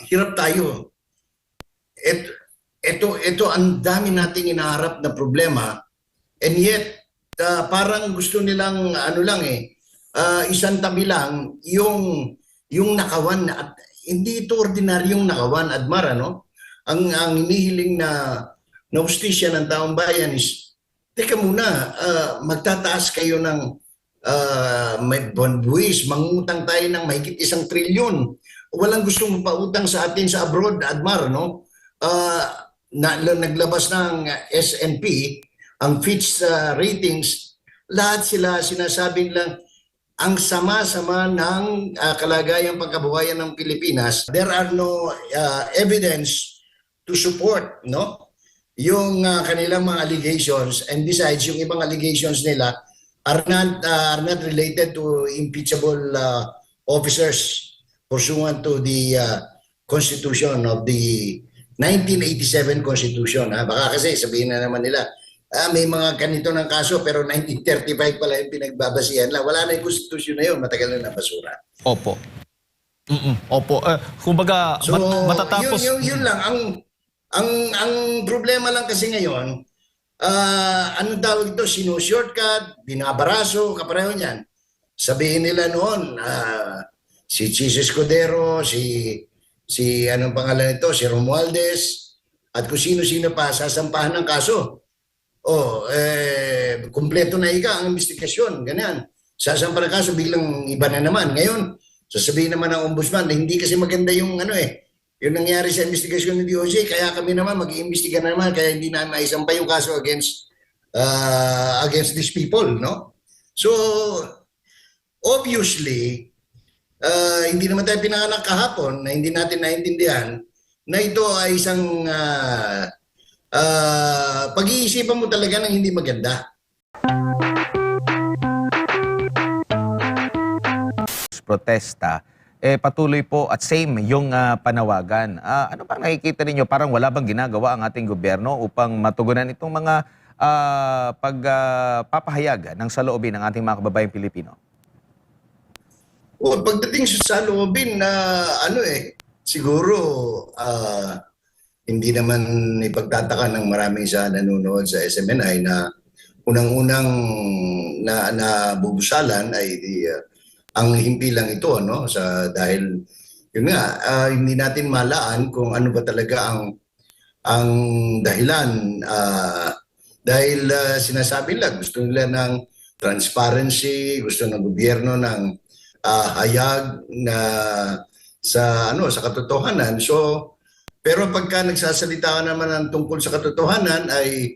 hirap tayo. Ito ang dami nating inaharap na problema, and yet parang gusto nilang ano lang isang tabi lang yung nakawan, at hindi ito ordinaryong nakawan, Admar, ano? Ang hinihiling na hustisya ng taong bayan is, teka muna, magtataas kayo ng may buwis, mangutang tayo ng mahigit 1 trilyon. Walang gustong pautang sa atin sa abroad, Admar, no? Naglabas ng S&P, ang Fitch ratings, lahat sila sinasabing lang, ang sama-sama ng kalagayang pagkabuhayan ng Pilipinas. There are no evidence to support, no, yung kanilang mga allegations, and besides, yung ibang allegations nila are not related to impeachable officers pursuant to the Constitution of the 1987 Constitution. Baka kasi sabihin na naman nila, may mga ganito ng kaso pero 1935 pala yung pinagbabasihan lang. Wala na yung konstitusyon na yun, matagal na nabasura. Opo. Opo. Kumbaga, So, matatapos... yun lang. Ang problema lang kasi ngayon, ano tawag ito, shortcut, binabaraso, kapareho niyan. Sabihin nila noon, si Chis Escudero, si anong pangalan nito, si Romualdez, at kung sino-sino pa, sasampahan ng kaso. Kumpleto na ika ang investigasyon, ganyan. Sasampahan ng kaso, biglang iba na naman. Ngayon, sasabihin naman ng ombudsman na hindi kasi maganda yung yung nangyari sa investigasyon ng DOJ, kaya kami naman mag-iimbestiga na naman, kaya hindi na maisampa yung kaso against these people, no? So, obviously, hindi naman tayo pinanganak kahapon na hindi natin naintindihan na ito ay isang pag-iisipan mo talaga ng hindi maganda. Protesta, patuloy po at same yung panawagan. Ano bang nakikita ninyo? Parang wala bang ginagawa ang ating gobyerno upang matugunan itong mga pagpapahayag ng saloobin ng ating mga kababayang Pilipino? Pagdating sa saloobin na siguro hindi naman ipagtataka ng maraming sa nanonood sa SMNI na unang-unang nabubusalan ay ang himpilang ito, no, dahil yun nga, hindi natin malaan kung ano ba talaga ang dahilan, dahil sinasabi nila gusto nila ng transparency, gusto ng gobyerno ng hayag na sa katotohanan. So, pero pagka nagsasalita ka naman ng tungkol sa katotohanan ay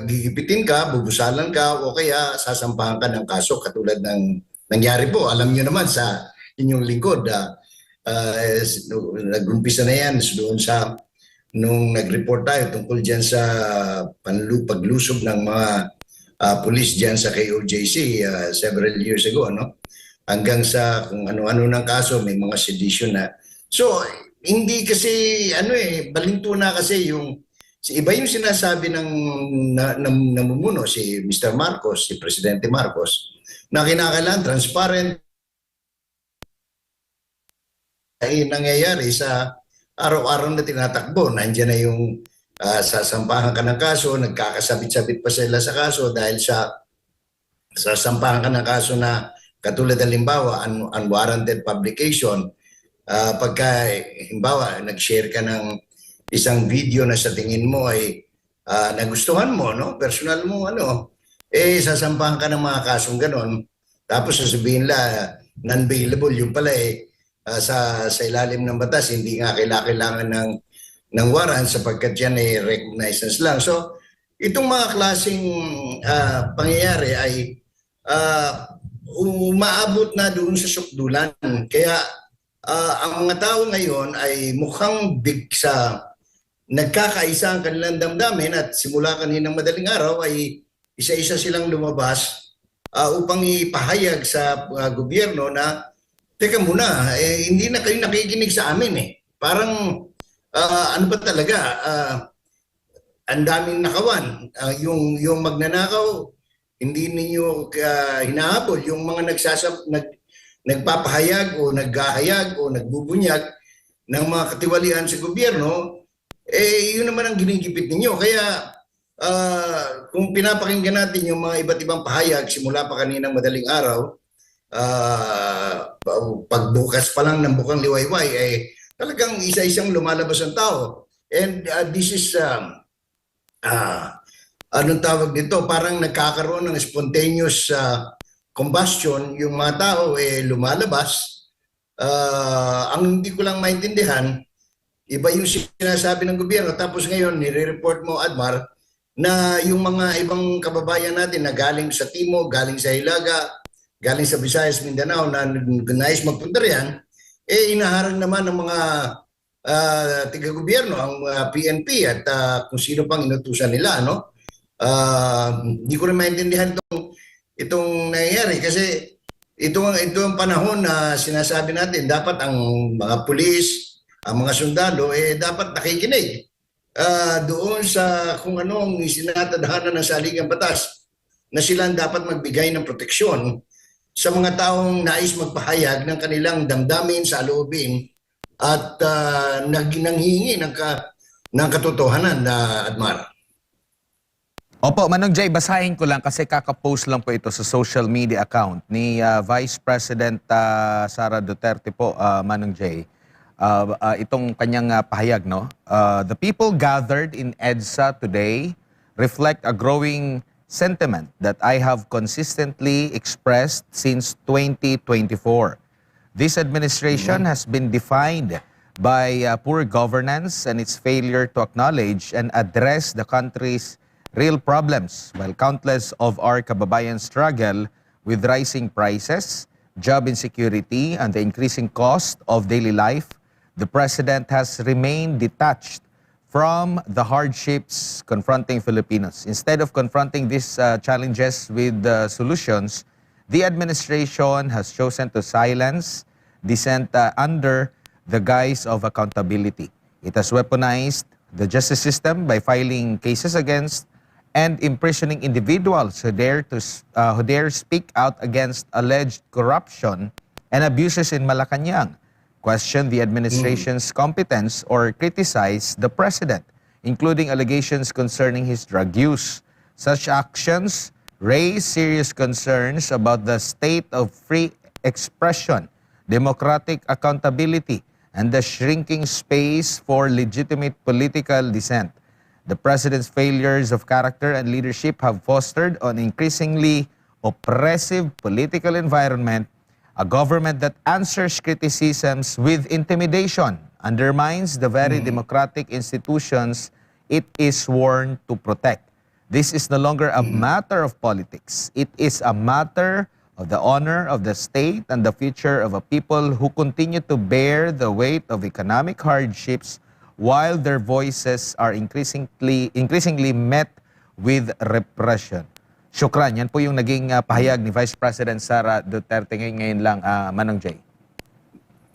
gigipitin ka, bubusalan ka, o kaya sasampahan ka ng kaso katulad ng nangyari po. Alam niyo naman sa inyong lingkod, nag-umpisa na yan doon sa nung nag-report tayo tungkol dyan sa paglusob ng mga pulis dyan sa KOJC several years ago, no? Hanggang sa kung ano-ano ng kaso, may mga sedition na. So, hindi kasi, balinto na kasi iba yung sinasabi ng namumuno, si Mr. Marcos, si Presidente Marcos, na kinakailangan transparent ay nangyayari sa araw-araw na tinatakbo. Nandiyan na yung sasampahan ka ng kaso, nagkakasabit-sabit pa sila sa kaso dahil sasampahan ka ng kaso na katulad halimbawa unwarranted publication. Pagka halimbawa nag-share ka ng isang video na sa tingin mo ay nagustuhan mo, no? Personal mo, sasampahan ka ng mga kasong ganon. Tapos sasabihin nila non-bailable, yung pala sa ilalim ng batas hindi nga kailangan ng warrant sapagkat yan ay recognizance lang. So itong mga klaseng pangyayari ay umaabot na doon sa sukdulan. Kaya ang mga tao ngayon ay mukhang nagkakaisa ang kanilang damdamin, at simula kaninang madaling araw ay isa-isa silang lumabas upang ipahayag sa gobyerno na teka muna, hindi na kayo nakikinig sa amin . Parang ano ba talaga, ang daming nakawan. Yung magnanakaw, hindi ninyo hinahabol. Yung mga nagpapahayag o naghahayag o nagbubunyag ng mga katiwalian sa gobyerno, yun naman ang ginigipit ninyo. Kaya kung pinapakinggan natin yung mga iba't ibang pahayag simula pa kaninang madaling araw, pagbukas pa lang ng bukang liwayway, talagang isa-isang lumalabas ang tao. And this is, anong tawag dito, parang nagkakaroon ng spontaneous combustion, yung mga tao lumalabas. Ang hindi ko lang maintindihan, iba yung sinasabi ng gobyerno, tapos ngayon nire-report mo, Admar, na yung mga ibang kababayan natin na galing sa Timog, galing sa Hilaga, galing sa Visayas, Mindanao, na nais magpunta riyan, inaharang naman ng mga tiga-gobyerno, ang PNP at kung sino pang inutusan nila, no? Hindi ko rin maintindihan itong nangyayari kasi ito ang panahon na sinasabi natin dapat ang mga pulis, ang mga sundalo dapat nakikinig doon sa kung ano ang isinatadhana ng saligang batas na sila dapat magbigay ng proteksyon sa mga taong nais magpahayag ng kanilang damdamin sa loobin at nanghihingi ng katotohanan na Admar. Opo, Manong Jay, basahin ko lang kasi kakapost lang po ito sa social media account ni Vice President Sara Duterte po, Manong Jay. Itong kanyang pahayag, no? The people gathered in EDSA today reflect a growing sentiment that I have consistently expressed since 2024. This administration has been defined by poor governance and its failure to acknowledge and address the country's real problems, while countless of our kababayan struggle with rising prices, job insecurity, and the increasing cost of daily life. The President has remained detached from the hardships confronting Filipinos. Instead of confronting these challenges with solutions, the administration has chosen to silence dissent under the guise of accountability. It has weaponized the justice system by filing cases against and imprisoning individuals who dare speak out against alleged corruption and abuses in Malacanang, question the administration's competence, or criticize the president, including allegations concerning his drug use. Such actions raise serious concerns about the state of free expression, democratic accountability, and the shrinking space for legitimate political dissent. The president's failures of character and leadership have fostered an increasingly oppressive political environment, a government that answers criticisms with intimidation, undermines the very democratic institutions it is sworn to protect. This is no longer a matter of politics. It is a matter of the honor of the state and the future of a people who continue to bear the weight of economic hardships while their voices are increasingly met with repression. Syukran, yan po yung naging pahayag ni Vice President Sara Duterte ngayon lang, Manong Jay.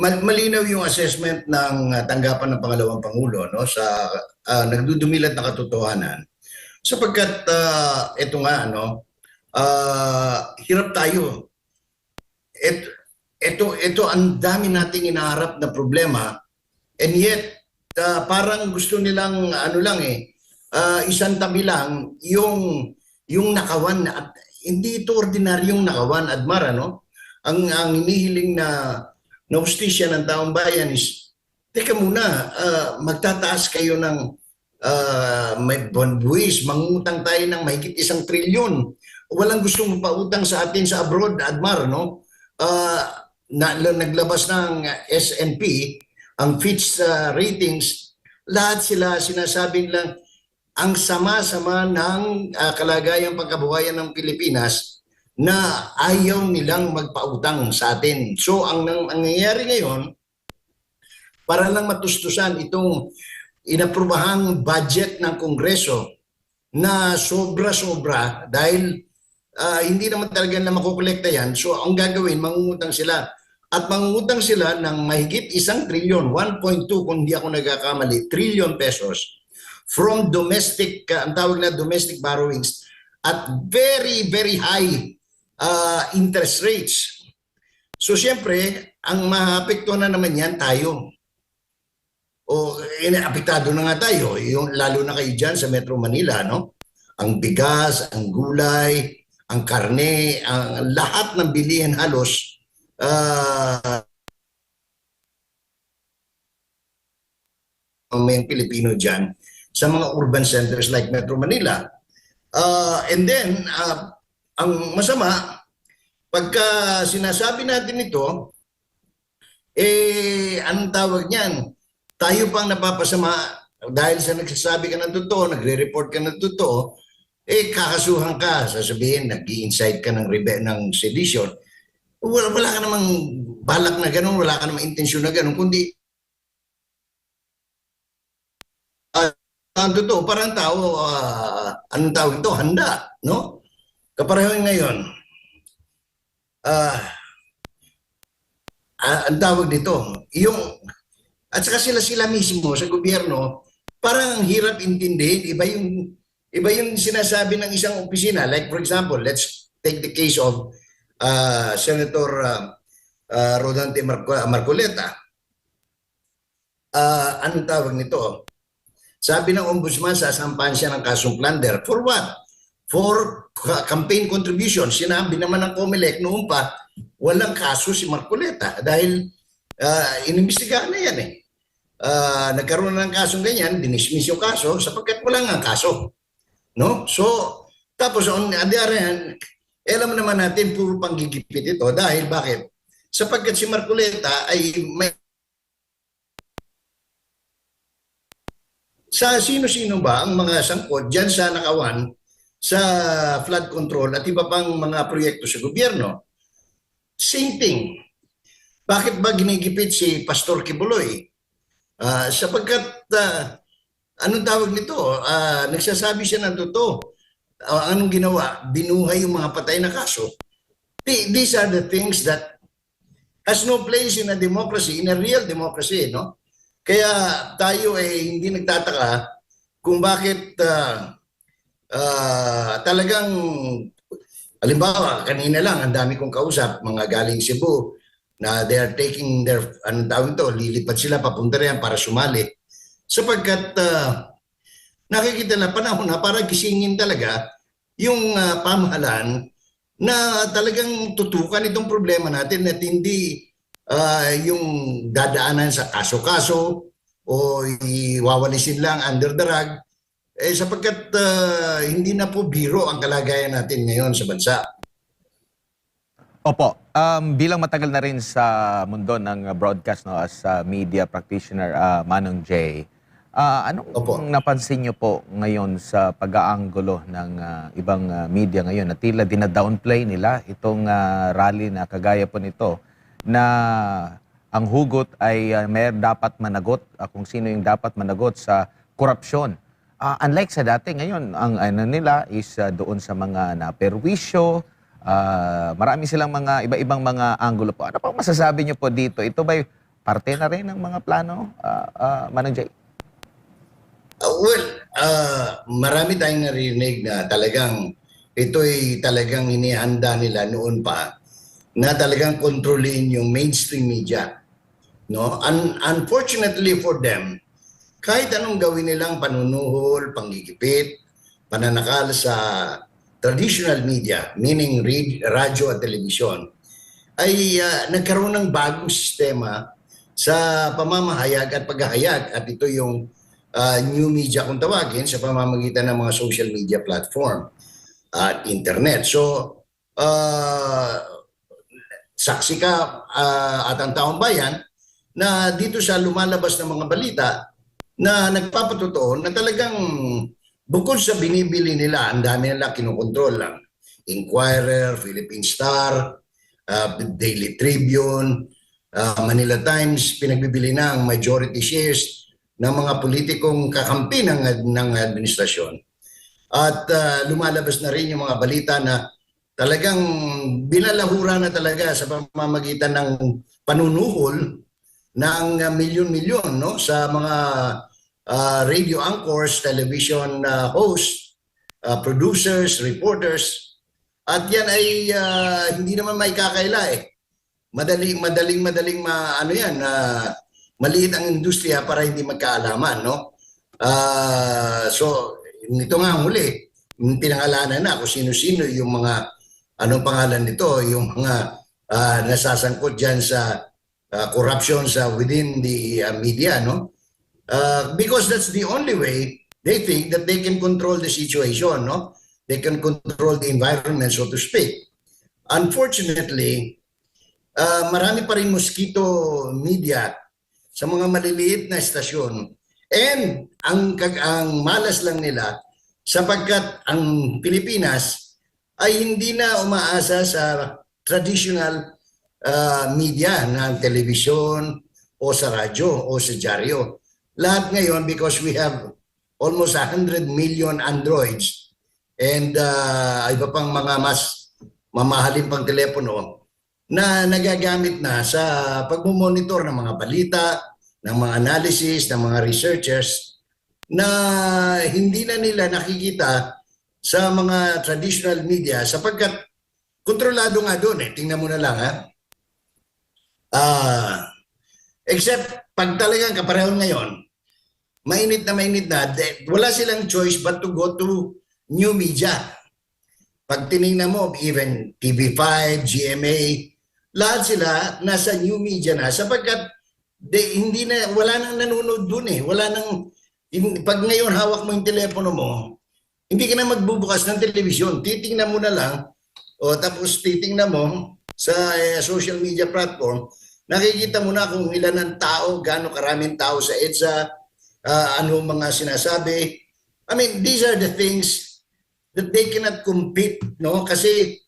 Malinaw yung assessment ng tanggapan ng pangalawang Pangulo, no, sa nagdudumilat na katotohanan. Sapagkat ito nga, no, hirap tayo. Ito ang dami nating inaharap na problema, and yet parang gusto nilang isang tabi lang yung nakawan at hindi ito ordinaryong nakawan, Admar, no? Ang hinihiling na hustisya ng taong bayan is, teka muna, magtataas kayo ng may buwis, mangutang tayo ng mahigit 1 trilyon. Walang gustong pautang sa atin sa abroad, Admar, no? Naglabas ng S&P ang Fitch ratings, lahat sila sinasabing lang ang sama-sama ng kalagayang pagkabuhayan ng Pilipinas na ayaw nilang magpautang sa atin. So ang nangyayari ngayon, para lang matustusan itong inaprubahang budget ng Kongreso na sobra-sobra dahil hindi naman talaga na makukolekta yan. So ang gagawin, mangungutang sila. At mangungutang sila ng mahigit 1 trilyon, 1.2 kung hindi ako nagkakamali, trillion pesos from domestic, ang tawag na domestic borrowings at very, very high interest rates. So siyempre, ang maapekto na naman yan tayo. O apektado na nga tayo, yung, lalo na kayo dyan sa Metro Manila, no? Ang bigas, ang gulay, ang karne, ang lahat ng bilihin halos may Pilipino dyan sa mga urban centers like Metro Manila. And then, ang masama, pagka sinasabi natin ito, anong tawag niyan? Tayo pang napapasama dahil sa nagsasabi ka ng totoo, nagre-report ka ng totoo, kakasuhan ka, sasabihin, nag-i-incite ka ng sedition. Wala ka namang balak na ganun, wala ka namang intensyon na ganun, kundi ang totoo, parang tao, anong tawag ito? Handa, no? Kapareho ngayon, ang tawag dito, at saka sila mismo sa gobyerno, parang ang hirap intindihin, iba yung sinasabi ng isang opisina. Like for example, let's take the case of Senator Rodante Marcoleta. Anong tawag nito? Sabi ng ombudsman, sasampahan siya ng kasong plunder. For what? For campaign contribution. Sinabi naman ng COMELEC noon pa, walang kaso si Marcoleta dahil inimbestigahan na yan nagkaroon ng kasong ganyan, dinismiss yung kaso sapagkat wala nga kaso. No? So, tapos on the other hand, alam naman natin puro panggigipit ito dahil bakit? Sapagkat si Marcoleta ay may sa sino-sino ba ang mga sangkot dyan sa nakawan sa flood control at iba pang mga proyekto sa gobyerno. Same thing. Bakit ba ginigipit si Pastor Kibuloy? Sapagkat, anong tawag nito? Nagsasabi siya ng totoo. Anong ginawa? Binuhay yung mga patay na kaso. These are the things that has no place in a democracy, in a real democracy, no? Kaya tayo hindi nagtataka kung bakit talagang, halimbawa, kanina lang, ang dami kong kausap, mga galing Cebu, na they are taking their, anong tawag ito, lilipad sila papunta riyan para sumali. Sapagkat nakikita na panahon na para gisingin talaga yung pamahalaan na talagang tutukan itong problema natin at hindi yung dadaanan sa kaso-kaso o iwawalisin lang under the rug sapagkat hindi na po biro ang kalagayan natin ngayon sa bansa. Opo, bilang matagal na rin sa mundo ng broadcast, no, as media practitioner, Manong J, anong napansin niyo po ngayon sa pag-aanggulo ng ibang media ngayon na tila dina-downplay nila itong rally na kagaya po nito na ang hugot ay may dapat managot, kung sino yung dapat managot sa korupsyon. Unlike sa dati, ngayon ang ano nila is doon sa mga naperwisyo. Marami silang mga iba-ibang mga anggulo po. Ano pang masasabi niyo po dito? Ito ba'y parte na rin ng mga plano, Manong Jay? Marami tayong narinig na talagang ito'y talagang inihanda nila noon pa na talagang kontrolin yung mainstream media. No? Unfortunately for them, kahit anong gawin nilang panunuhol, panggigipit, pananakal sa traditional media, meaning radyo at television, ay nagkaroon ng bagong sistema sa pamamahayag at paghahayag. At ito yung new media kung tawagin sa pamamagitan ng mga social media platform at internet. So, saksi ka at ang taong bayan na dito sa lumalabas ng mga balita na nagpapatotoo na talagang bukod sa binibili nila, ang dami nila kinokontrol lang. Inquirer, Philippine Star, Daily Tribune, Manila Times, pinagbibili na ang majority shares ng mga politikong kakampi ng administrasyon. At lumalabas na rin yung mga balita na talagang binalahura na talaga sa pamamagitan ng panunuhol ng milyon-milyon, no, sa mga radio anchors, television hosts, producers, reporters. At yan ay hindi naman may kakaila madaling ano yan, maliit ang industriya para hindi magkaalaman, no? So, nito nga huli, pinangalanan na kung sino-sino yung mga, anong pangalan nito, yung mga nasasangkot dyan sa corruption sa within the media, no? Because that's the only way they think that they can control the situation, no? They can control the environment, so to speak. Unfortunately, marami pa rin mosquito media sa mga maliliit na estasyon. And ang malas lang nila sapagkat ang Pilipinas ay hindi na umaasa sa traditional media ng television o sa radyo o sa dyaryo. Lahat ngayon because we have almost 100 million Androids and iba pang mga mas mamahalin pang telepono na nagagamit na sa pagmumonitor ng mga balita, ng mga analysis, ng mga researchers na hindi na nila nakikita sa mga traditional media sapagkat kontrolado nga doon eh. Tingnan mo na lang ha. Except pag talagang kaparehon ngayon, mainit na, wala silang choice but to go to new media. Pag tinignan mo, even TV5, GMA, lahat sila nasa new media na sapagkat wala nang nanonood dun eh. Pag ngayon hawak mo yung telepono mo, hindi ka na magbubukas ng telebisyon. Titingnan mo na lang, tapos titingnan mo sa social media platform, nakikita mo na kung ilan ang tao, gaano karaming tao sa EDSA, ano mga sinasabi. I mean, these are the things that they cannot compete, no? Kasi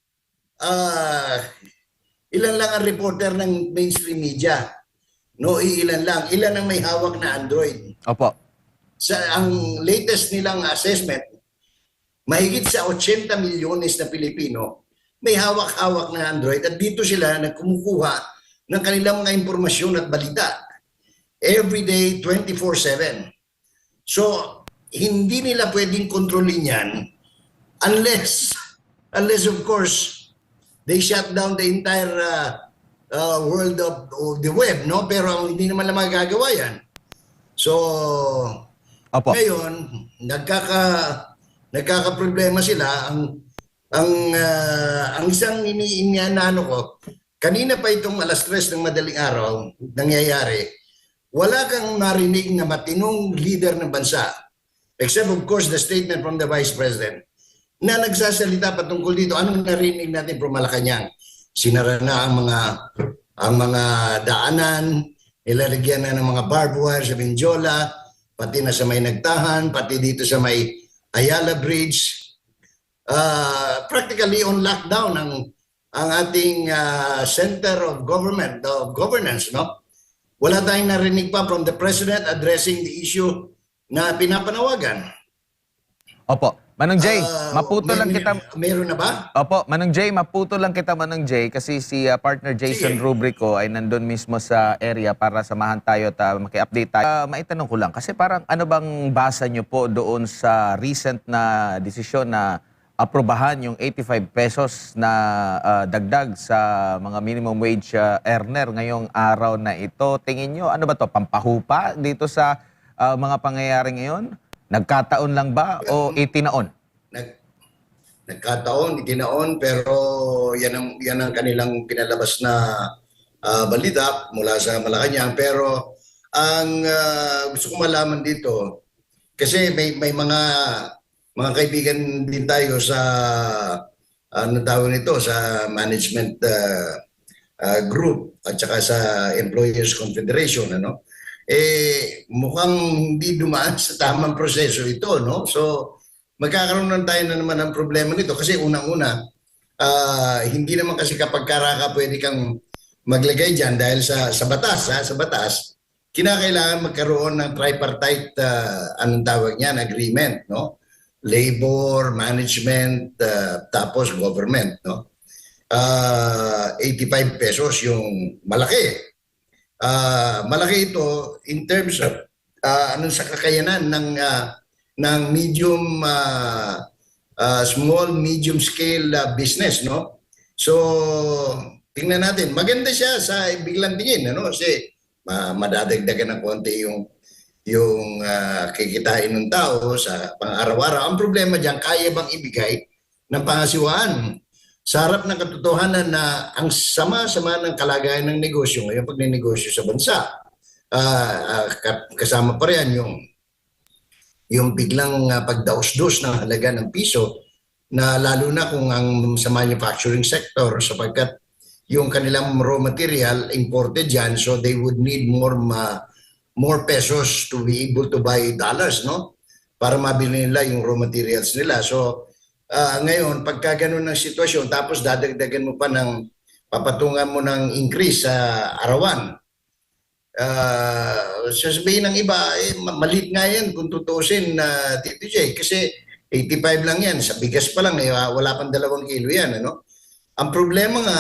ilan lang ang reporter ng mainstream media. No, ilan lang. Ilan ang may hawak na Android. Opo. Ang latest nilang assessment, mahigit sa 80 milyones na Pilipino may hawak-hawak na Android at dito sila nagkumukuha ng kanilang mga impormasyon at balita. Every day, 24/7. So, hindi nila pwedeng kontrolin yan unless of course, they shut down the entire world of the web, no? Pero hindi naman lang magagawa yan. So, Opo. ngayon, nagkakaproblema sila. Ang isang iniinano ko, kanina pa itong alas 3 ng madaling araw, nangyayari, wala kang narinig na matinong leader ng bansa, except of course the statement from the Vice President, na nagsasalita patungkol dito. Anong narinig natin from Malacanang? Sinara na ang mga daanan, nilalagyan na ng mga barbed wire sa Benjola, pati na sa may Nagtahan, pati dito sa may Ayala Bridge. Practically on lockdown ang ating center of governance, no? Wala tayong narinig pa from the President addressing the issue na pinapanawagan. Opo. Manong Jay, maputo lang kita. Meron na ba? Opo, Manong Jay, maputo lang kita, Manong Jay, kasi si partner Jason Rubrico ay nandun mismo sa area para samahan tayo at maki-update tayo. Maitanong ko lang, kasi parang ano bang basa nyo po doon sa recent na desisyon na aprobahan yung 85 pesos na dagdag sa mga minimum wage earner ngayong araw na ito? Tingin nyo, ano ba to, pampahupa dito sa mga pangyayari ngayon? Nagkataon lang ba o itinaon? Nagkataon, itinaon, pero yan ang kanilang pinalabas na balita mula sa Malacanang. Pero ang gusto ko malaman dito, kasi may mga kaibigan din tayo sa ano tawag nito, sa management group at saka sa Employers Confederation, ano? Mukhang hindi dumaan sa tamang proseso ito, no? So, magkakaroon tayo na naman ng problema nito kasi unang-una, hindi naman kasi kapag karaka pwede kang maglagay dyan dahil sa batas, sa batas, kinakailangan magkaroon ng tripartite, anong tawag niyan, agreement, no? Labor, management, tapos government, no? 85 pesos yung malaki. Malaki ito in terms of anong sa kakayanan ng medium small medium scale business, no? So tingnan natin. Maganda siya sa biglang tingin, ano? Kasi madadagdagan ng konti yung kikitain ng tao sa pang-araw-araw. Ang problema diyan, kaya bang ibigay ng pangasiwaan? Sa harap ng katotohanan na ang sama-sama ng kalagayan ng negosyo ngayon pag ninegosyo sa bansa. Kasama pa rin yung biglang pagdaos-dos ng halaga ng piso na lalo na kung ang sa manufacturing sector sapagkat yung kanilang raw material imported yan, so they would need more pesos to be able to buy dollars, no? Para mabili nila yung raw materials nila. So ngayon, pagka ganun ng sitwasyon, tapos dadagdagan mo pa papatungan mo ng increase sa arawan. Sasabihin ng iba, maliit nga yan kung tutusin na Tito J, kasi 85 lang yan. Sa bigas pa lang, wala pang 2 kilo yan. Ano? Ang problema nga,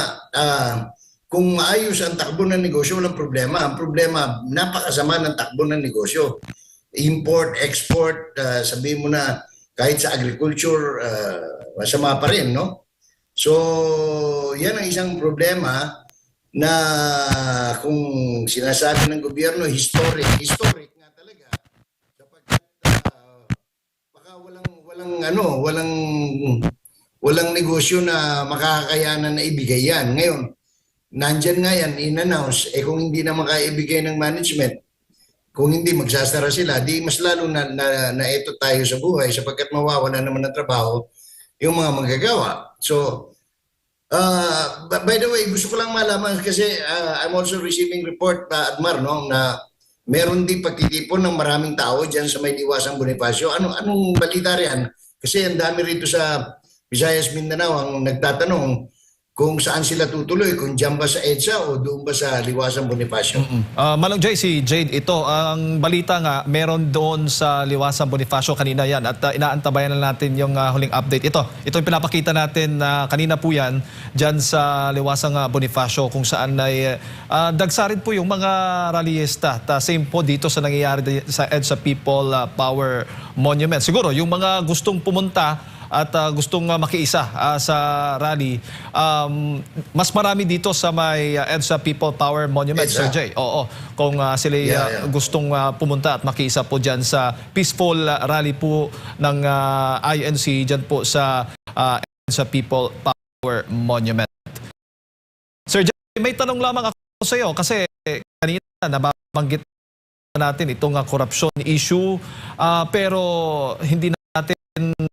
kung maayos ang takbo ng negosyo, walang problema. Ang problema, napakasama ng takbo ng negosyo. Import, export, sabihin mo na kahit sa agriculture, masama pa rin, no? So, yan ang isang problema na kung sinasabi ng gobyerno, historic nga talaga. Sapagkat baka walang negosyo na makakayanan na ibigay yan. Ngayon, nandyan nga yan, in-announce, kung hindi na makaibigay ng management, kung hindi magsasara sila, di mas lalo na ito tayo sa buhay sapagkat mawawala naman ng trabaho yung mga manggagawa. So, by the way, gusto ko lang malaman kasi I'm also receiving report, Admar, no, na meron din pagtitipon ng maraming tao dyan sa may Liwasang Bonifacio. Anong balita riyan? Kasi ang dami rito sa Visayas, Mindanao ang nagtatanong kung saan sila tutuloy, kung dyan ba sa EDSA o doon ba sa Liwasang Bonifacio. Manong Jay, si Jade, ito, ang balita nga, meron doon sa Liwasang Bonifacio kanina yan at inaantabayan na natin yung huling update. Ito yung pinapakita natin kanina po yan, dyan sa Liwasang Bonifacio kung saan ay dagsarin po yung mga rallyista. Same po dito sa nangyayari sa EDSA People Power Monument. Siguro, yung mga gustong pumunta at gustong makiisa sa rally, mas marami dito sa may EDSA People Power Monument, EDSA. Sir Jay. Oo, kung sila gustong pumunta at makiisa po dyan sa peaceful rally po ng INC dyan po sa EDSA People Power Monument. Sir Jay, may tanong lamang ako sa iyo kasi kanina nababanggit natin itong corruption issue, pero hindi natin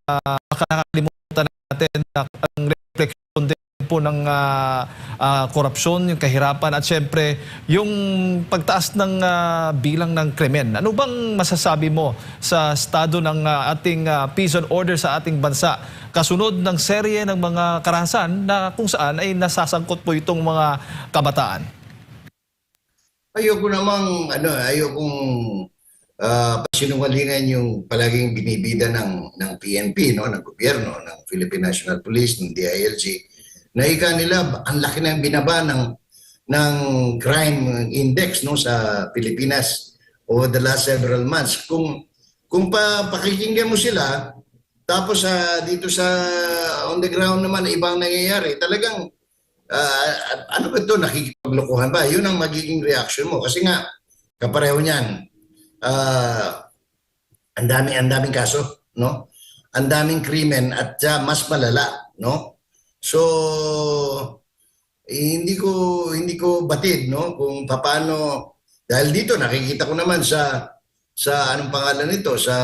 makakalimutan natin ang refleksyon din po ng korupsyon, yung kahirapan at syempre yung pagtaas ng bilang ng krimen. Ano bang masasabi mo sa estado ng ating peace and order sa ating bansa kasunod ng serye ng mga karahasan na kung saan ay nasasangkot po itong mga kabataan? Ayokong pasinungalingan yung palaging binibida ng PNP, no, ng gobyerno, ng Philippine National Police, ng DILG, na ika nila ang laki ng binaba ng crime index, no, sa Pilipinas over the last several months. Kung pakikinggan mo sila, tapos dito sa on the ground naman ibang nangyayari, talagang ano ba ito, nakikipaglokohan ba? Yun ang magiging reaction mo kasi nga kapareho niyan. Ang daming kaso, no? Ang daming krimen at mas malala, no? So hindi ko batid, no, kung paano, dahil dito nakikita ko naman sa anong pangalan nito, sa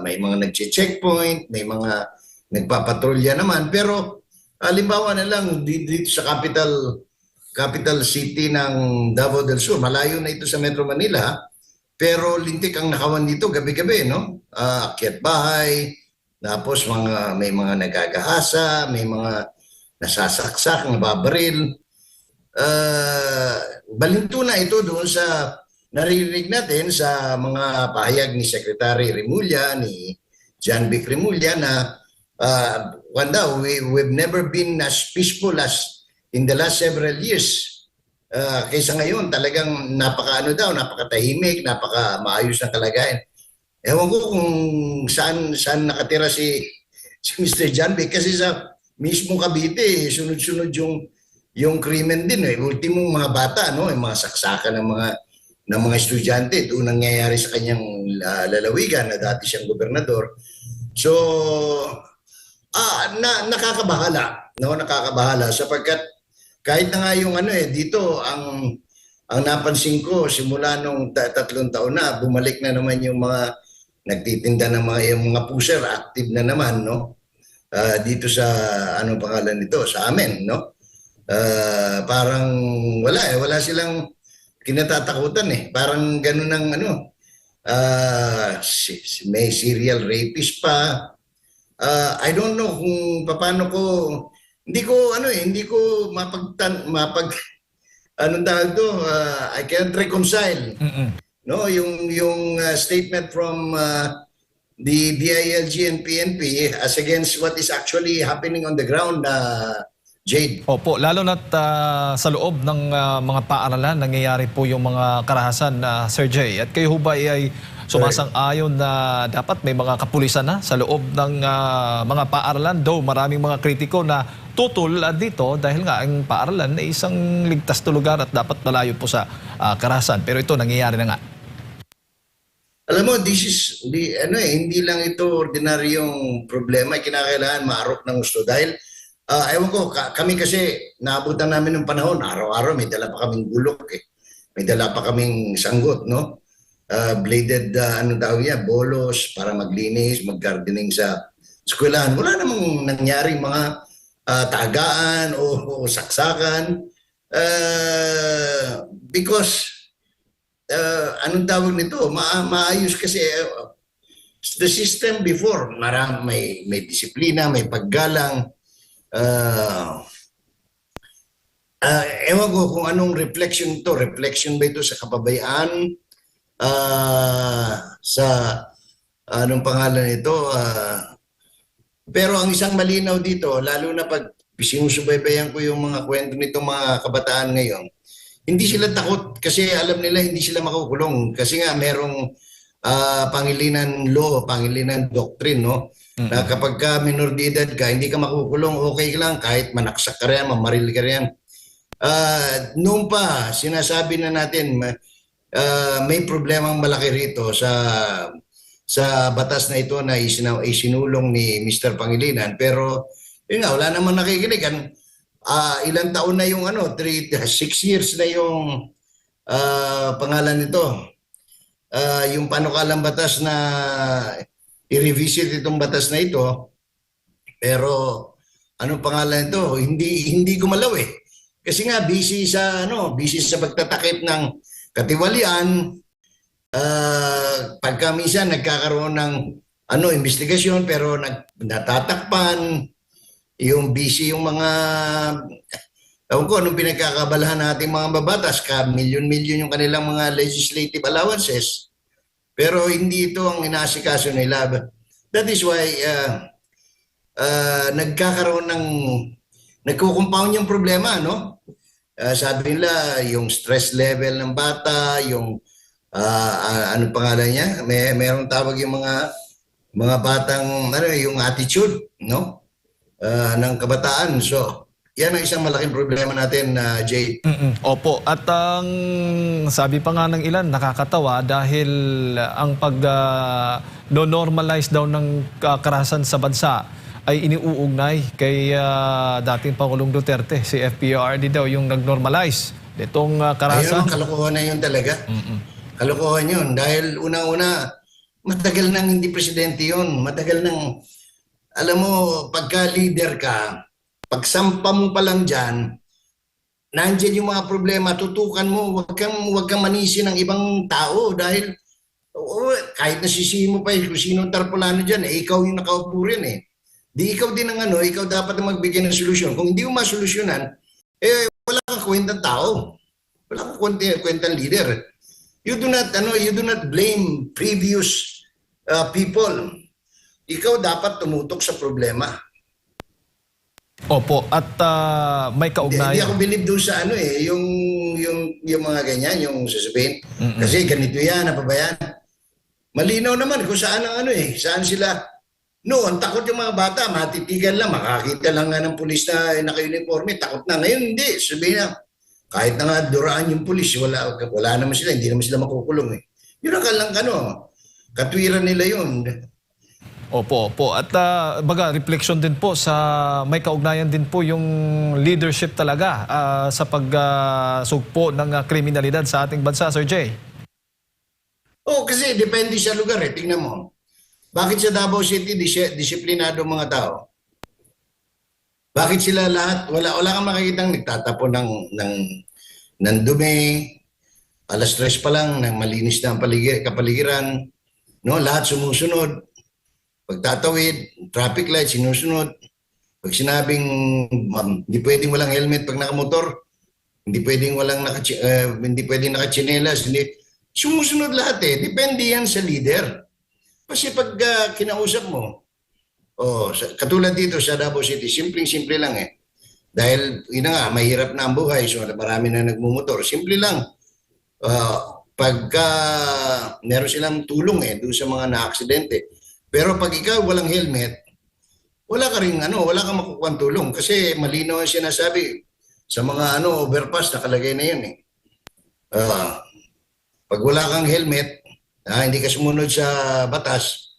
may mga nagche-checkpoint, may mga nagpapatrolya naman, pero halimbawa na lang dito sa capital city ng Davao del Sur, malayo na ito sa Metro Manila. Pero lintik ang nakawan dito gabi-gabi, no? Akyat bahay, tapos may mga nagagahasa, may mga nasasaksak, nababaril. Balinto na ito doon sa naririnig natin sa mga pahayag ni Secretary Remulla, ni John Vic Remulla na we've never been as peaceful as in the last several years. Kaysa ngayon talagang napakatahimik, napaka-maayos na kalagayan. Ewan ko kung saan nakatira si Mr. John Vic kasi sa mismo Cavite, sunod-sunod yung krimen din ultimong mga bata, no, yung mga saksakan ng mga estudyante, doon nangyayari sa kanyang lalawigan na dati siyang gobernador. So nakakabahala, no, nakakabahala sapagkat kahit na nga yung dito ang napansin ko simula nung 3 taon na bumalik na naman yung mga nagtitinda ng yung mga pusher, active na naman, no. Dito sa anong pangalan nito sa amin, no. Parang wala silang kinatatakutan parang ganun ng may serial rapist pa. I don't know kung paano ko hindi ko anong tawag to, I can't reconcile no yung statement from the DILG and PNP as against what is actually happening on the ground, Jade. Opo, lalo na't sa loob ng mga paaralan nangyayari po yung mga karahasan, Sir Jay. At kayo ho ba ay sumasang-ayon na dapat may mga kapulisan na sa loob ng mga paaralan? Though maraming mga kritiko na tutol dito dahil nga ang paaralan ay isang ligtas na lugar at dapat malayo po sa karahasan. Pero ito nangyayari na nga. Alam mo, this is hindi lang ito ordinaryong problema, kinakailangan maarok ng gusto dahil ewan ko, kami kasi naabutan namin ng panahon, araw-araw may dala pa kaming gulok may dala pa kaming sanggot, no? Bladed bolos para maglinis, mag-gardening sa eskwelahan. Wala namang nangyari mga tagaan o saksakan because anong tawag nito, maayos kasi the system before, may disiplina, may paggalang. Ewan ko kung anong reflection ba ito sa kapabayaan, sa anong pangalan nito, pero ang isang malinaw dito, lalo na pag sinusubaybayan ko yung mga kwento nitong mga kabataan ngayon, hindi sila takot kasi alam nila hindi sila makukulong kasi nga merong Pangilinan law, Pangilinan doctrine, no? Na kapag ka minor de edad ka, hindi ka makukulong, okay lang kahit manaksak ka rin, mamaril ka rin. Noon pa, sinasabi na natin may problemang malaki rito sa batas na ito na isinulong ni Mr. Pangilinan, pero yun nga, wala namang nakikinig. Ilang taon na yung 6 years na yung pangalan nito, yung panukalang batas na i-revisit itong batas na ito, pero anong pangalan ito, hindi gumalaw kasi nga busy sa pagtatakip ng katiwalian. Pagka minsan nagkakaroon ng investigasyon pero natatakpan, yung busy yung mga ewan ko anong pinagkakabalahan natin mga babatas, milyon-milyon yung kanilang mga legislative allowances, pero hindi ito ang inaasikaso nila. That is why nagko-compound yung problema, no? Sabi nila yung stress level ng bata, yung anong pangalan niya, mayroong tawag yung mga batang yung attitude, no? Ng kabataan. So yan ang isang malaking problema natin, Jay. Opo. At ang sabi pa nga ng ilan, nakakatawa dahil ang pag-normalize daw ng karahasan sa bansa ay iniuugnay kay dating Pangulong Duterte. Si FPRD daw yung nag-normalize nitong karahasan. Ayun, kalokohan na yun talaga. Kalokohan yun. Dahil unang-una, matagal nang hindi presidente yun. Matagal nang, alam mo, pagka leader ka, pagsampa mo pa lang dyan, nandiyan yung mga problema, tutukan mo, wag kang manisi ng ibang tao dahil kahit nasisihin mo pa kung sinong tarpulano dyan, ikaw yung nakaupo rin Di ikaw din ang ikaw dapat na magbigay ng solusyon. Kung hindi mo masolusyonan, wala kang kwentang tao. Wala kang kwentang leader. You do not blame previous people. Ikaw dapat tumutok sa problema. Opo, at may kaugnayan. Hindi ako believe doon sa yung mga ganyan, yung sasabihin. Kasi ganito yan, napabayan. Malinaw naman kung saan ang saan sila Noon, takot yung mga bata, matitigan lang, makakita lang nga ng pulis na naka-uniforme, takot na. Ngayon, hindi. Sabihin na, kahit na nga duraan yung pulis, wala naman sila, hindi naman sila makukulong. Yun ang katwiran nila yun. Opo, opo. At baga, reflection din po sa may kaugnayan din po yung leadership talaga sa pagsugpo ng kriminalidad sa ating bansa, Sir Jay. Kasi depende sa lugar eh. Tingnan mo. Bakit sa Davao City disiplinado mga tao? Bakit sila lahat, wala kang makikitang nagtatapon ng dumi, alas 3 pa lang, nang malinis na ang kapaligiran, no? Lahat sumusunod. Pagtatawid, traffic light, sinusunod. Pag sinabing hindi pwedeng walang helmet pag nakamotor, hindi pwedeng hindi pwedeng nakatsinelas, hindi. Sumusunod lahat eh. Depende yan sa leader. Kasi pag kinausap mo, katulad dito sa Davao City, simpleng-simple lang eh. Dahil yun nga, mahirap na ang buhay, so marami na nagmumotor. Simple lang. Pagka meron silang tulong eh, doon sa mga na-aksidente. Pero pag ikaw walang helmet, wala kang makukuha tulong kasi malinaw ang sinasabi sa mga overpass nakalagay na 'yan eh. Pag wala kang helmet, hindi ka sumunod sa batas,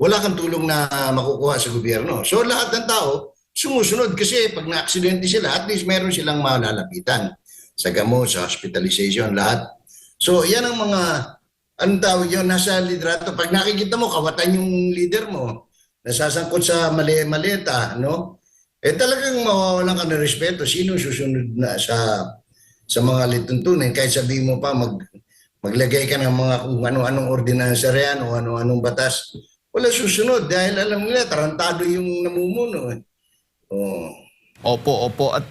wala kang tulong na makukuha sa gobyerno. So lahat ng tao sumusunod kasi pag na-aksidente sila, at least meron silang malalapitan sa gamot, sa hospitalization, lahat. So yan ang mga anong tawag yun, nasa liderato. Pag nakikita mo, kawatan yung leader mo, nasasangkot sa maleta, no? Talagang mawawalan ka ng respeto. Sino susunod na sa mga lituntunin? Kahit sabihin mo pa, maglagay ka ng mga kung ano-anong ordinansa riyan o ano-anong batas. Wala susunod dahil alam nila, tarantado yung namumuno. Opo, opo. At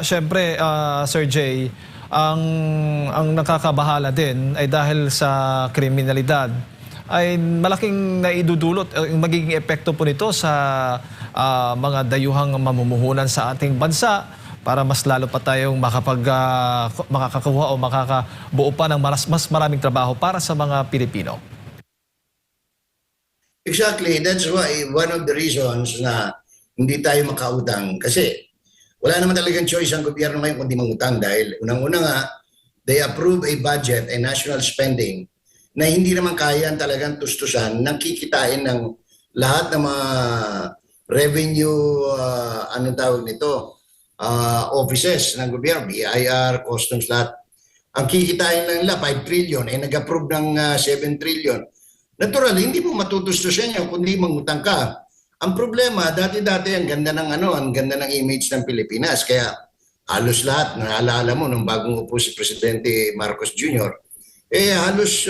syempre, Sir Jay, ang nakakabahala din ay dahil sa kriminalidad ay malaking naidudulot yung magiging epekto po nito sa mga dayuhang mamumuhunan sa ating bansa para mas lalo pa tayong makakakuha o makakabuo pa ng mas maraming trabaho para sa mga Pilipino. Exactly. That's why one of the reasons na hindi tayo makautang kasi wala naman talagang choice ang gobyerno ngayon kundi mangutang dahil unang-una nga, they approve a budget, a national spending na hindi naman kaya talagang tustusan ng kikitain ng lahat ng mga revenue, offices ng gobyerno, BIR, customs, lahat. Ang kikitain lang nila 5 trillion, nag-approve ng 7 trillion. Naturally, hindi mo matutustusan yan kundi mangutang ka. Ang problema, dati-dati ang ganda ng image ng Pilipinas. Kaya halos lahat, naalala mo, nung bagong upo si Presidente Marcos Jr., halos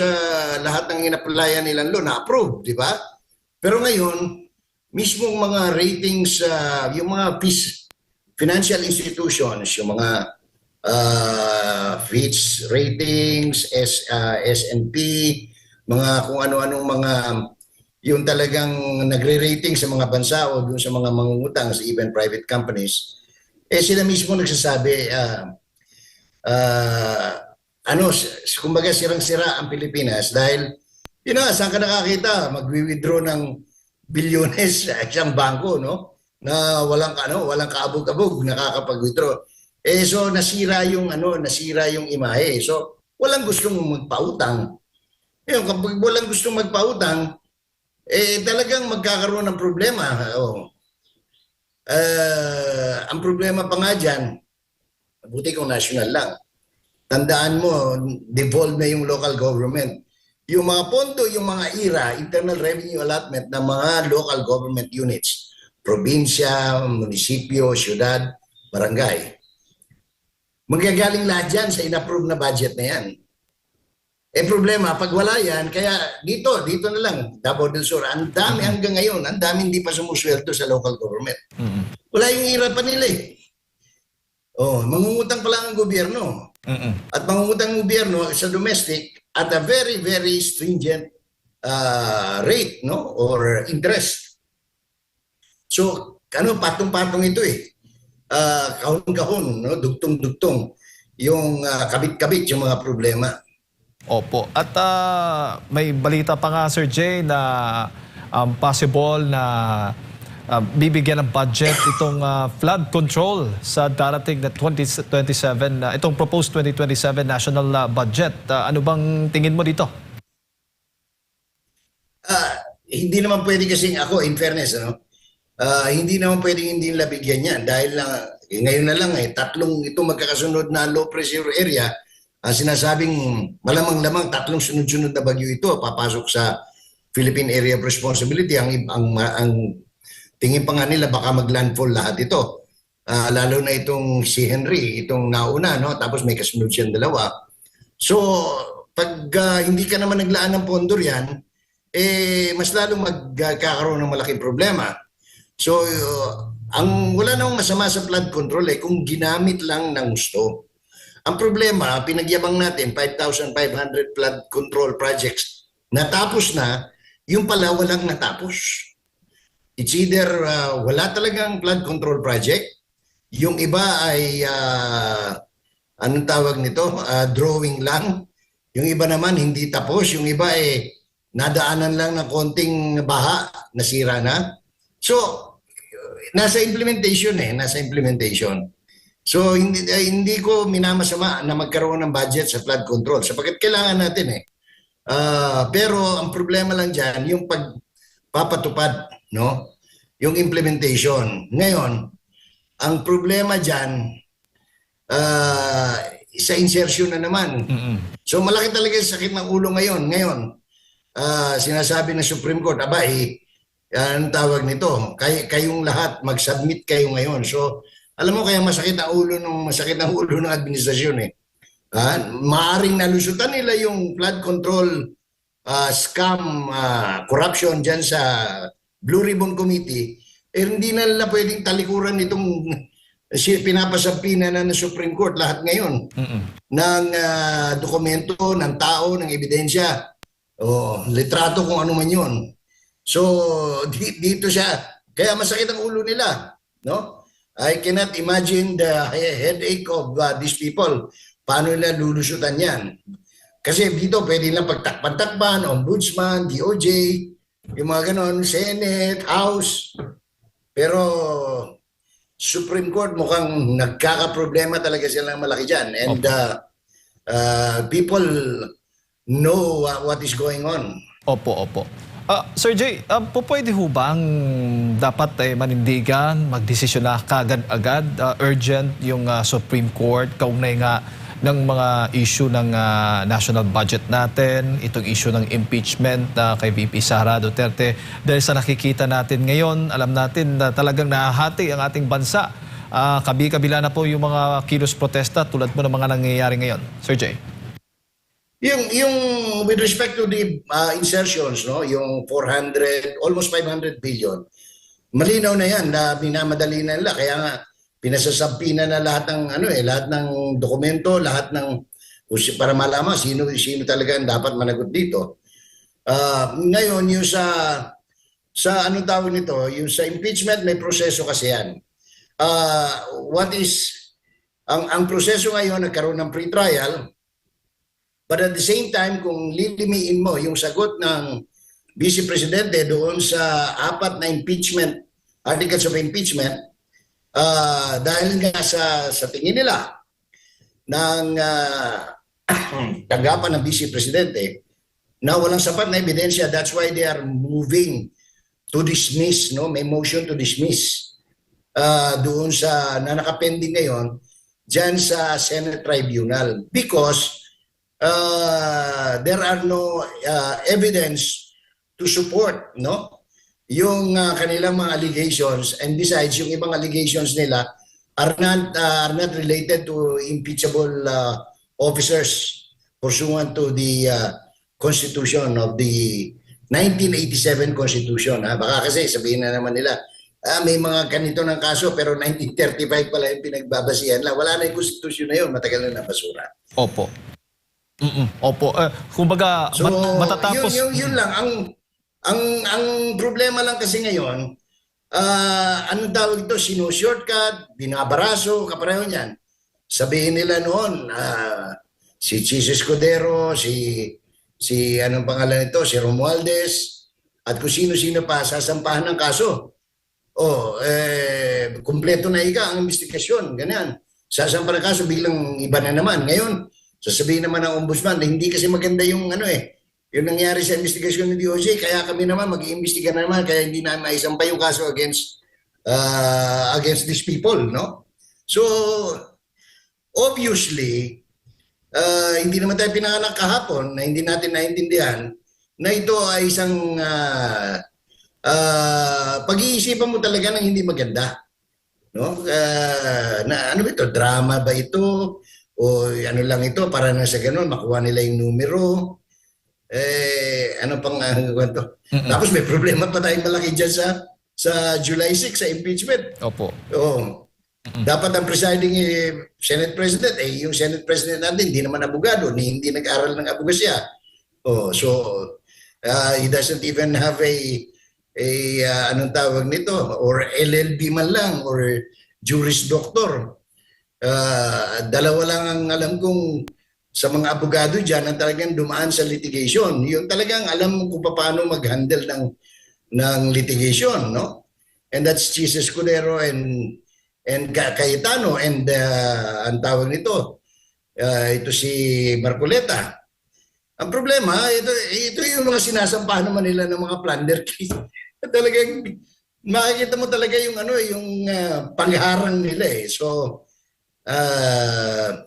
lahat ng inaplayan nilang law na-approve, di ba? Pero ngayon, mismong mga ratings, yung mga financial institutions, yung mga Fitch ratings, S&P, mga kung ano-anong mga yung talagang nagre-rating sa mga bansa o dun sa mga mangungutang sa even private companies, sila mismo nagsasabi, kumbaga sirang-sira ang Pilipinas dahil, saan ka nakakita, magwi-withdraw ng bilyones sa isang bangko, no? Na walang kaabog-abog nakakapag-withdraw. So nasira yung imahe. So walang gustong magpautang. Kapag walang gustong magpautang, talagang magkakaroon ng problema. Ang problema pa nga dyan, buti kung national lang. Tandaan mo, devolve na yung local government. Yung mga pondo, yung mga IRA, Internal Revenue Allotment ng mga local government units, probinsya, munisipyo, syudad, barangay. Magagaling lahat dyan sa inapprove na budget na yan. Problema, pag wala yan, kaya dito na lang, Davao del Sur, ang dami hanggang ngayon, ang dami hindi pa sumusweldo sa local government. Wala yung irapan nila eh. Mangungutang pa lang ang gobyerno. At mangungutang ang gobyerno sa domestic at a very, very stringent rate, no? Or interest. So, patong-patong ito eh. Kahon-kahon, no? Dugtong-dugtong. Yung kabit-kabit yung mga problema. Opo. At may balita pa nga, Sir Jay, na possible na bibigyan ng budget itong flood control sa darating na 2027, itong proposed 2027 national budget. Ano bang tingin mo dito? Hindi naman pwede kasing ako, in fairness, hindi naman pwedeng hindi labigyan yan dahil ngayon na lang tatlong itong magkakasunod na low pressure area, sinasabing malamang-lamang tatlong sunod-sunod na bagyo ito papasok sa Philippine Area of Responsibility. Ang tingin pa nga nila baka mag-landfall lahat ito. Lalo na itong si Henry, itong nauna, tapos may kasunod siyang dalawa. So, pag hindi ka naman naglaan ng pondo yan, mas lalong magkakaroon ng malaking problema. So, wala namang masama sa flood control kung ginamit lang ng gusto. Ang problema, pinagyabang natin 5,500 flood control projects. Natapos na, yung pala walang natapos. It's either wala talagang flood control project, yung iba ay anong tawag nito? Drawing lang. Yung iba naman hindi tapos, yung iba nadaanan lang ng konting baha, nasira na. So, nasa implementation nasa implementation. So, hindi ko minamasama na magkaroon ng budget sa flood control sapagkat kailangan natin pero ang problema lang diyan yung pagpapatupad, yung implementation. Ngayon, ang problema diyan sa insertion na naman. So, malaki talaga yung sakit ng ulo ngayon. Sinasabi ng Supreme Court, anong tawag nito? Kayong lahat, mag-submit kayo ngayon. So, alam mo kaya masakit ang ulo ng administrasyon maaring nalusutan nila yung flood control scam, corruption dyan sa Blue Ribbon Committee. Hindi na nila pwedeng talikuran itong pinapasampina na ng Supreme Court lahat ngayon ng dokumento, ng tao, ng ebidensya. Litrato kung ano man yun. So, dito siya. Kaya masakit ang ulo nila. I cannot imagine the headache of these people. Paano nila lulusutan yan? Kasi dito pwede lang pagtakpan-takpan, ombudsman, DOJ, yung mga ganon, Senate, House. Pero Supreme Court mukhang nagkakaproblema talaga silang malaki dyan. And people know what is going on. Opo. Sir Jay, pwede ho bang dapat manindigan, magdesisyon na kagad-agad, urgent yung Supreme Court, kaugnay nga ng mga issue ng national budget natin, itong issue ng impeachment kay VP Sara Duterte. Dahil sa nakikita natin ngayon, alam natin na talagang nahahati ang ating bansa. Kabi-kabila na po yung mga kilos protesta tulad po ng mga nangyayari ngayon. Sir Jay. Yung with respect to the insertions, yung 400, almost 500 billion, malinaw na yan na minamadali na nila. Kaya nga, pinasasampi na lahat ng, lahat ng dokumento, lahat ng, para malaman sino talaga ang dapat managot dito. Ngayon, yung sa anong tawag nito, yung sa impeachment, may proseso kasi yan. Ang proseso ngayon, nagkaroon ng pre-trial. But at the same time, kung lilimiin mo yung sagot ng Vice Presidente doon sa 4 na impeachment, articles of impeachment, dahil nga sa tingin nila ng tanggapan ng Vice Presidente na walang sapat na ebidensya, that's why they are moving to dismiss, may motion to dismiss doon sa nakapending ngayon dyan sa Senate Tribunal because there are no evidence to support yung kanilang mga allegations, and besides yung ibang allegations nila are not related to impeachable officers pursuant to the Constitution of the 1987 Constitution. Baka kasi sabihin na naman nila may mga ganito ng kaso pero 1935 pala yung pinagbabasihan lang. Wala na yung Constitution na yun, matagal na basura. Opo. Opo. Kumbaga, So, matatapos... Yun lang. Ang problema lang kasi ngayon, anong tawag ito? Sino-shortcut, binabaraso, kapareho niyan. Sabihin nila noon, si Chis Escudero, si anong pangalan nito? Si Romualdez, at kung sino-sino pa sasampahan ng kaso. Kumpleto na ang investigasyon, ganyan. Sasampahan ng kaso, biglang iba na naman. Ngayon, sasabihin naman ng ombudsman na hindi kasi maganda yung yung nangyari sa investigasyon ng DOJ, kaya kami naman mag-iimbestiga na naman, kaya hindi na maisampay yung kaso against these people, no? So, obviously, hindi naman tayo pinanganak kahapon na hindi natin naintindihan na ito ay isang pag-iisipan mo talaga ng hindi maganda. No? Na ano ba ito? Drama ba ito? O ano lang ito? Para na sa ganun, makuha nila yung numero. Ano pang kwento? Tapos may problema pa tayong malaki dyan sa July 6 sa impeachment. Opo. Oo. Dapat ang presiding Senate President, yung Senate President natin, hindi naman abogado, hindi nag-aral ng abogasya. So, he doesn't even have anong tawag nito, or LLB man lang, or Juris Doctor. Dalawa lang ang alam kong sa mga abogado dyan na talagang dumaan sa litigation. Yung talagang alam mo kung paano mag-handle ng litigation, no? And that's Jesus Escudero and Cayetano and ang tawag nito, ito si Marcoleta. Ang problema, ito yung mga sinasampahan naman nila ng mga plunder case. Talagang makikita mo talaga yung pangharang nila . So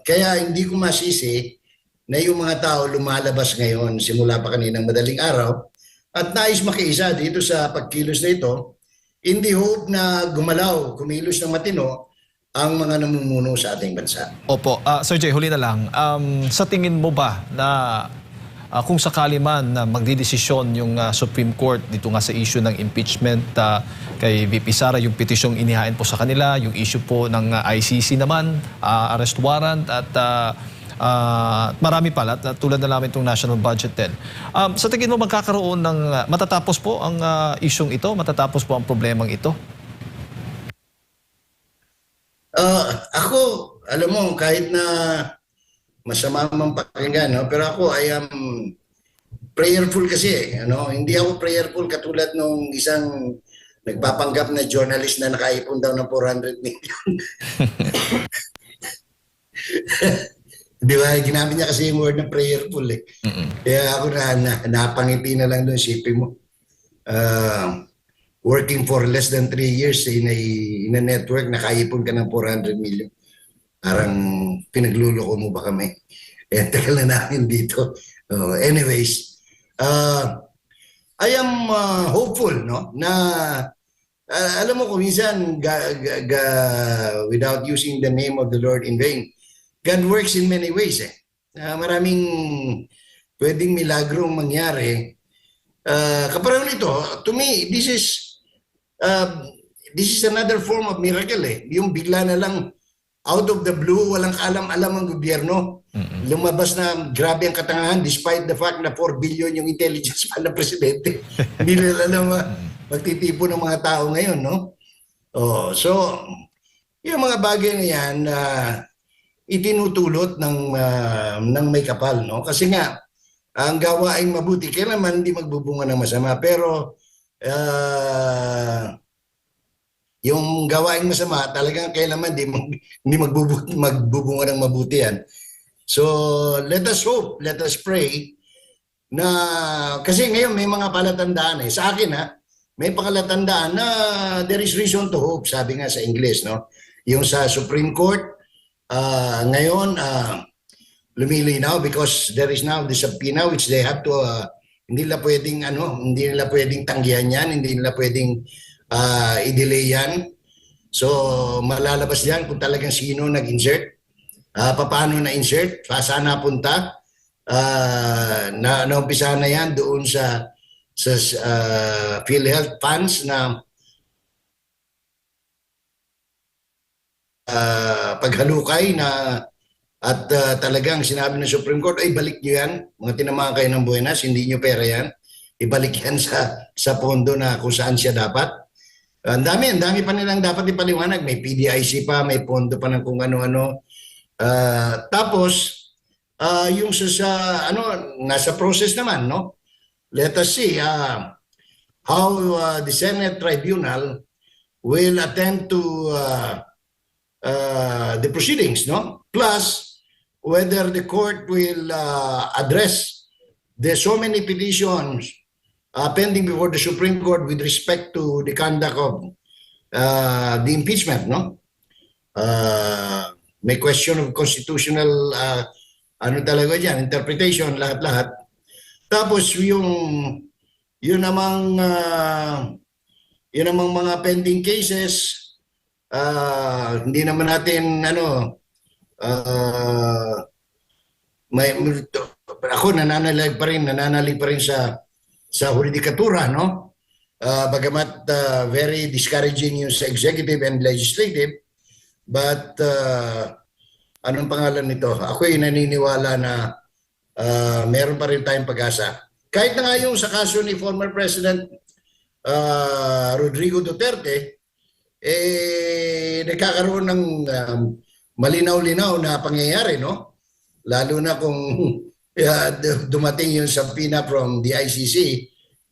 kaya hindi ko masisi na yung mga tao lumalabas ngayon simula pa kaninang madaling araw at nais makiisa dito sa pagkilos na ito in the hope na gumalaw, kumilos ng matino ang mga namumuno sa ating bansa. Opo. Sir Jay, huli na lang. Sa tingin mo ba na kung sakali man na magdidesisyon yung Supreme Court dito nga sa issue ng impeachment kay VP Sara, yung petisyong inihain po sa kanila, yung issue po ng ICC naman, arrest warrant at marami pala, tulad na namin itong national budget din. Sa tingin mo magkakaroon ng, matatapos po ang isyong ito? Matatapos po ang problemang ito? Ako, alam mo, kahit na masama man pakinggan, no? Pero ako, I am prayerful kasi. Hindi ako prayerful katulad nung isang nagpapanggap na journalist na nakaipon daw ng 400 million. Di ba? Ginamit niya kasi yung word na prayerful . Kaya ako napangiti na lang doon, sipin mo. Working for less than 3 years in a network, nakaipon ka ng 400 million. Parang pinagluloko mo ba kami? Tagal na namin dito. Anyways, I am hopeful, no? Na alam mo kung minsan without using the name of the Lord in vain, God works in many ways . Maraming pwedeng milagrong mangyari. Kapareho nito, to me, this is another form of miracle . Yung bigla na lang out of the blue, walang kaalam-alam ang gobyerno. Lumabas na grabe ang katangahan despite the fact na 4 billion yung intelligence pa ng presidente. Hindi nila naman magtitipo ng mga tao ngayon, no? So, yung mga bagay na yan, itinutulot ng may kapal, no? Kasi nga, ang gawaing mabuti, kailanman hindi magbubunga ng masama. Pero, yung gawaing masama, talagang kailanman hindi magbubunga ng mabuti yan. So, let us hope, let us pray na, kasi ngayon may mga palatandaan . Sa akin may palatandaan na there is reason to hope, sabi nga sa English, no? Yung sa Supreme Court, ngayon, lumilinaw because there is now the subpoena which they have to, hindi nila pwedeng tanggihan yan, hindi nila pwedeng i-delay yan. So, malalabas yan kung talagang sino nag-insert, paano na-insert, saan napunta, naumpisa na yan doon sa PhilHealth funds na paghalukay na at talagang sinabi ng Supreme Court, ay balik nyo yan, mga tinamaan kayo ng buenas, hindi nyo pera yan, ibalik yan sa pondo na kung saan siya dapat. Ang dami pa nilang dapat ipaliwanag, may PDIC pa, may pondo pa ng kung ano-ano. Tapos, yung nasa process naman, no? Let us see, how the Senate Tribunal will attend to the proceedings, no? Plus, whether the court will address the so many petitions pending before the Supreme Court with respect to the conduct of the impeachment, no? May question of constitutional ano talaga dyan, interpretation, lahat-lahat. Tapos yun namang mga pending cases, hindi naman natin ako nananalig pa rin sa hudikatura, no? Bagamat very discouraging yung sa executive and legislative, but anong pangalan nito? Ako'y naniniwala na meron pa rin tayong pag-asa. Kahit na nga yung sa kaso ni former President Rodrigo Duterte, nagkakaroon ng malinaw-linaw na pangyayari, no? Lalo na kung dumating yung subpoena from the ICC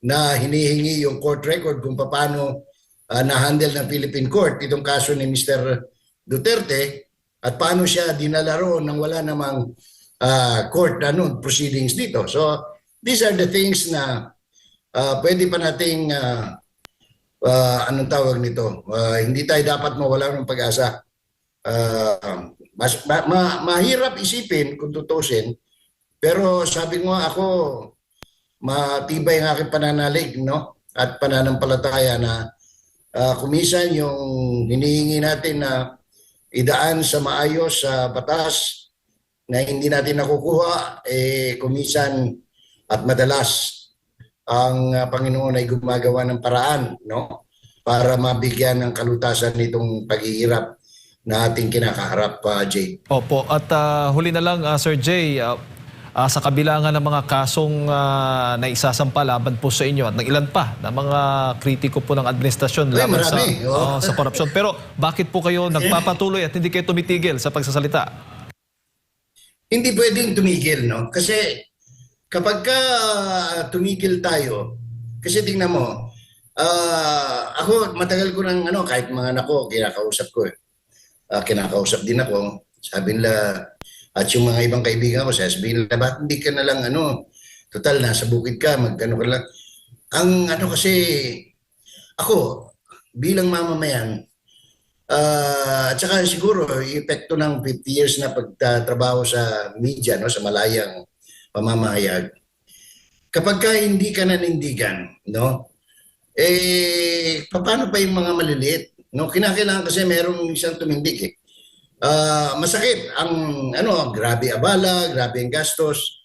na hinihingi yung court record kung paano na-handle ng Philippine Court itong kaso ni Mr. Duterte at paano siya dinala roon nang wala namang court proceedings dito. So these are the things na pwede pa nating anong tawag nito, hindi tayo dapat mawala ng pag-asa. Mahirap isipin kung tutusin, pero sabi ko ako, matibay ang aking pananalig, no? At pananampalataya na kumisan yung hinihingi natin na idaan sa maayos sa batas na hindi natin nakukuha, kumisan at madalas ang Panginoon ay gumagawa ng paraan, no? Para mabigyan ng kalutasan nitong paghihirap na ating kinakaharap, Jay. Opo, at huli na lang, Sir Jay, sa kabilangan ng mga kasong naisasampa laban po sa inyo at ng ilan pa na mga kritiko po ng administrasyon laban sa korupsyon. Pero bakit po kayo nagpapatuloy at hindi kayo tumitigil sa pagsasalita? Hindi pwedeng tumigil, no? Kasi kapag tumigil tayo, kasi tingnan mo, ako matagal ko ng kahit mga anak ko, kinakausap ko kinakausap din ako, sabi nila, at yung mga ibang kaibigan ko, sasabihin nila, bakit hindi ka na lang total nasa bukid ka, magkano ka lang. Ang kasi, ako, bilang mamamayan, at saka siguro, epekto ng 50 years na pagtatrabaho sa media, no, sa malayang pamamahayag, kapag hindi ka nanindigan, no, paano pa yung mga maliliit? No, kinakailangan kasi merong isang tumindig masakit ang grabe abala, grabe ang gastos.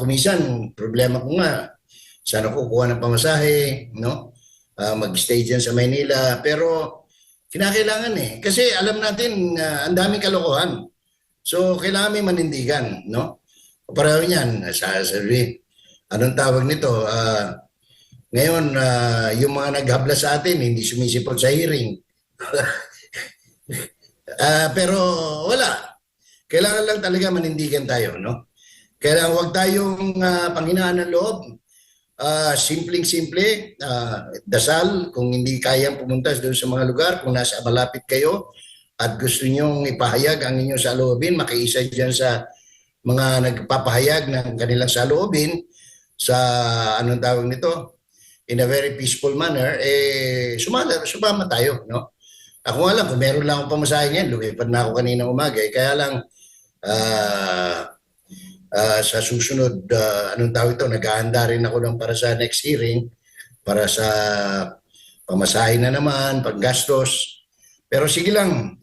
Kumisan problema ko nga sana kukuha ng pamasahe, no? Mag-stay dyan sa Maynila, pero kinakailangan kasi alam natin ang daming kalokohan. So kailangan may manindigan, no? Pareho niyan, sasabi, anong tawag nito? Ngayon, yung mga naghabla sa atin, hindi sumisipot sa hearing. Pero wala. Kailangan lang talaga manindigan tayo, no? Kailangan huwag tayong panghinaan ng loob. Simpleng-simple, dasal, kung hindi kayang pumunta doon sa mga lugar, kung nasa malapit kayo at gusto nyong ipahayag ang inyong saloobin, makiisa dyan sa mga nagpapahayag ng kanilang saloobin sa anong tawag nito, in a very peaceful manner, sumama tayo, no? Ako nga lang, kung meron lang akong pamasahe ngayon, lumipad na ako kanina umaga. Kaya lang, sa susunod, anong tawag ito, naghahanda rin ako para sa next hearing, para sa pamasahe na naman, paggastos. Pero sige lang,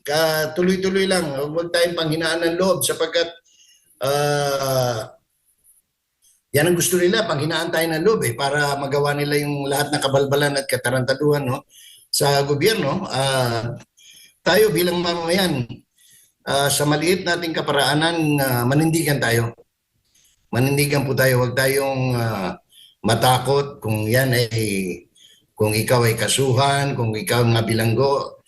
tuloy-tuloy lang, huwag tayong panghinaan ng loob sapagkat yan ang gusto nila, panghinaan tayo ng loob para magawa nila yung lahat ng kabalbalan at katarantaduhan, no, sa gobyerno. Tayo bilang mamamayan, sa maliit nating kaparaanan, manindigan tayo. Manindigan po tayo, huwag tayong matakot kung yan kung ikaw ay kasuhan, kung ikaw nga bilanggo.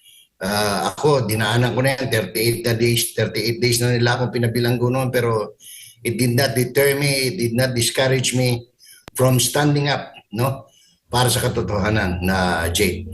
Ako, dinaanan ko na yan, 38 days na nila akong pinabilanggo noon, pero it did not deter me, it did not discourage me from standing up, no? para sa katotohanan na Jade.